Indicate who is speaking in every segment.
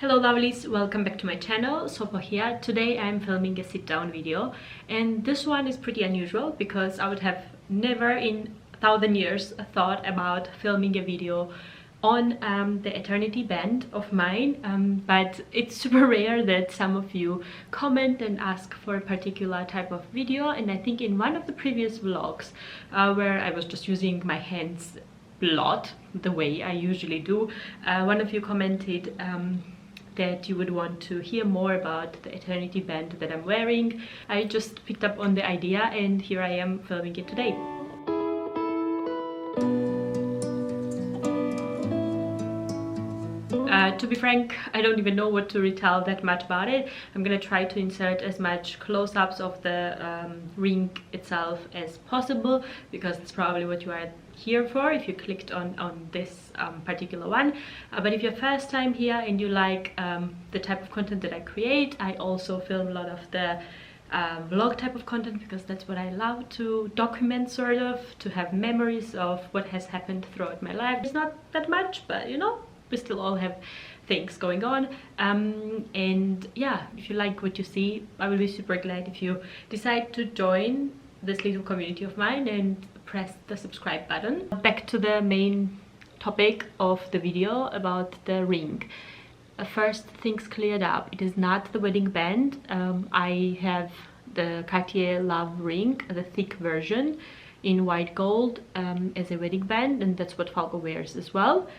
Speaker 1: Hello lovelies, welcome back to my channel. So for here, today I'm filming a sit-down video, and this one is pretty unusual because I would have never in 1,000 years thought about filming a video on the eternity band of mine, but it's super rare that some of you comment and ask for a particular type of video. And I think in one of the previous vlogs where I was just using my hands a lot the way I usually do, one of you commented that you would want to hear more about the eternity band that I'm wearing. I just picked up on the idea and here I am filming it today. To be frank, I don't even know what to retell that much about it. I'm gonna try to insert as much close-ups of the ring itself as possible because it's probably what you are here for if you clicked on this particular one. But if you're first time here and you like the type of content that I create, I also film a lot of the vlog type of content because that's what I love to document, sort of, to have memories of what has happened throughout my life. It's not that much, but you know, we still all have things going on, and yeah, if you like what you see, I will be super glad if you decide to join this little community of mine and press the subscribe button. Back to the main topic of the video about the ring. First things cleared up, it is not the wedding band. I have the Cartier Love ring, the thick version in white gold, as a wedding band, and that's what Falco wears as well.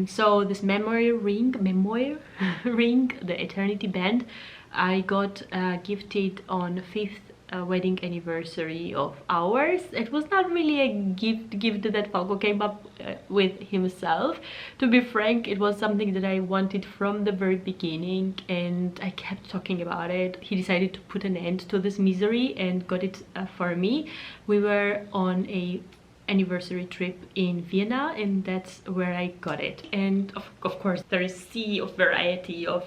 Speaker 1: So this memory ring, the eternity band, I got gifted on 5th wedding anniversary of ours. It was not really a gift that Falco came up with himself. To be frank, it was something that I wanted from the very beginning and I kept talking about it. He decided to put an end to this misery and got it for me. We were on a anniversary trip in Vienna and that's where I got it. And of course there is a sea of variety of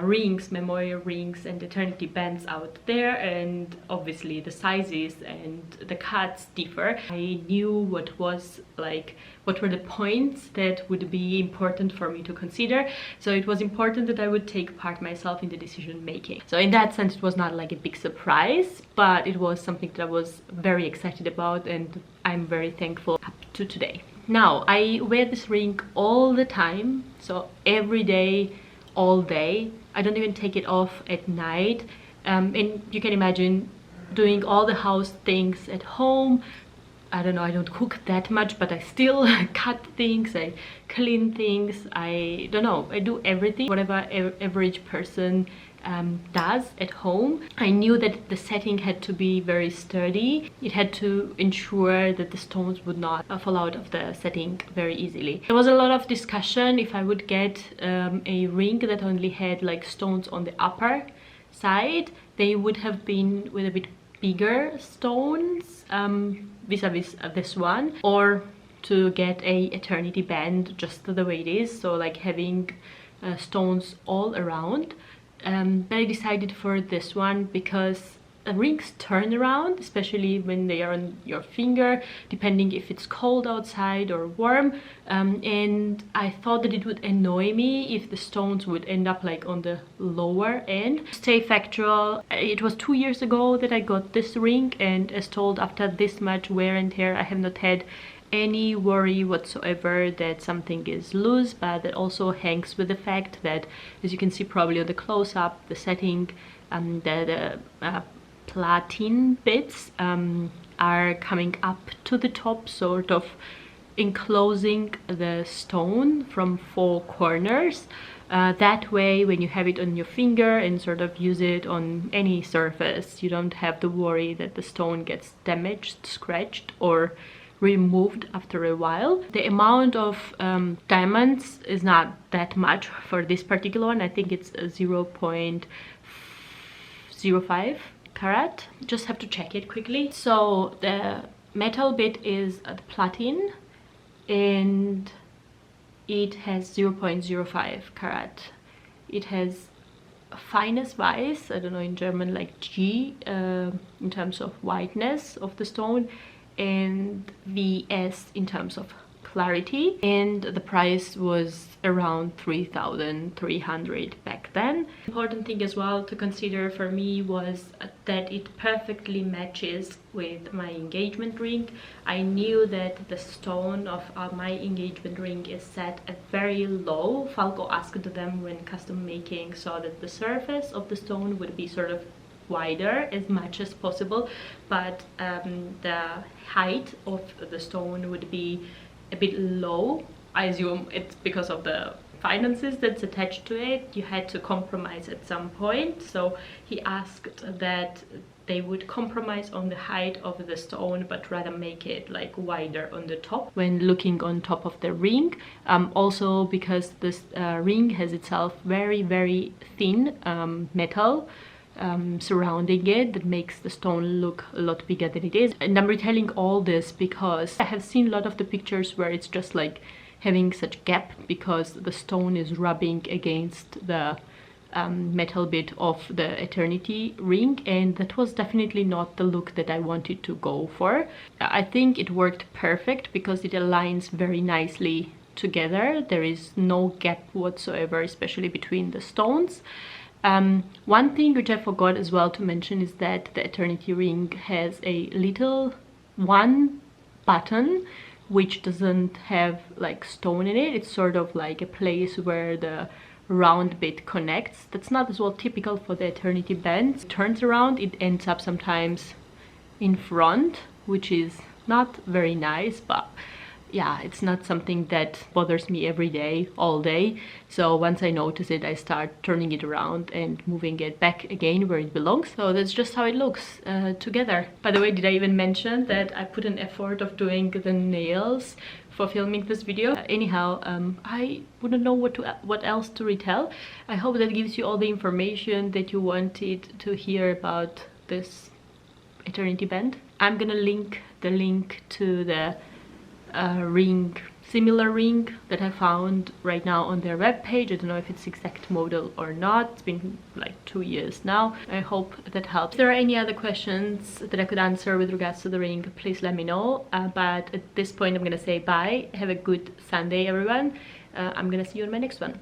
Speaker 1: rings, memorial rings and eternity bands out there, and obviously the sizes and the cuts differ. I knew what were the points that would be important for me to consider, so it was important that I would take part myself in the decision making. So in that sense it was not like a big surprise, but it was something that I was very excited about and I'm very thankful up to today. Now I wear this ring all the time, so every day, all day. I don't even take it off at night, and you can imagine doing all the house things at home. I don't know, I don't cook that much, but I still cut things, I clean things, I don't know, I do everything whatever average person does at home. I knew that the setting had to be very sturdy. It had to ensure that the stones would not fall out of the setting very easily. There was a lot of discussion if I would get a ring that only had like stones on the upper side. They would have been with a bit bigger stones vis-a-vis this one, or to get a eternity band just the way it is, so like having stones all around. But I decided for this one because rings turn around, especially when they are on your finger, depending if it's cold outside or warm, and I thought that it would annoy me if the stones would end up like on the lower end. Stay factual, it was 2 years ago that I got this ring, and as told, after this much wear and tear I have not had any worry whatsoever that something is loose, but that also hangs with the fact that, as you can see probably on the close-up, the setting, the platin bits are coming up to the top, sort of enclosing the stone from 4 corners. That way, when you have it on your finger and sort of use it on any surface, you don't have the worry that the stone gets damaged, scratched, or removed after a while. The amount of diamonds is not that much for this particular one. I think it's 0.05 carat. Just have to check it quickly. So the metal bit is the platin and it has 0.05 carat. It has finest weiß, I don't know in German, like G in terms of whiteness of the stone, and VS in terms of clarity, and the price was around 3,300 back then. Important thing as well to consider for me was that it perfectly matches with my engagement ring. I knew that the stone of my engagement ring is set at very low. Falco asked them when custom making so that the surface of the stone would be sort of wider as much as possible, but the height of the stone would be a bit low. I assume it's because of the finances that's attached to it. You had to compromise at some point, so he asked that they would compromise on the height of the stone but rather make it like wider on the top when looking on top of the ring. Also because this ring has itself very thin metal surrounding it that makes the stone look a lot bigger than it is. And I'm retelling all this because I have seen a lot of the pictures where it's just like having such gap because the stone is rubbing against the metal bit of the eternity ring, and that was definitely not the look that I wanted to go for. I think it worked perfect because it aligns very nicely together. There is no gap whatsoever, especially between the stones. One thing which I forgot as well to mention is that the eternity ring has a little one button which doesn't have like stone in it. It's sort of like a place where the round bit connects. That's not as well typical for the eternity band. It turns around, it ends up sometimes in front, which is not very nice, but yeah, it's not something that bothers me every day, all day. So once I notice it, I start turning it around and moving it back again where it belongs. So that's just how it looks together. By the way, did I even mention that I put an effort of doing the nails for filming this video? Anyhow, I wouldn't know what else to retell. I hope that gives you all the information that you wanted to hear about this eternity band. I'm gonna link to the similar ring that I found right now on their webpage. I don't know if it's exact model or not. It's been like 2 years now. I hope that helps. If there are any other questions that I could answer with regards to the ring, please let me know. But at this point I'm gonna say bye. Have a good Sunday, everyone. I'm gonna see you on my next one.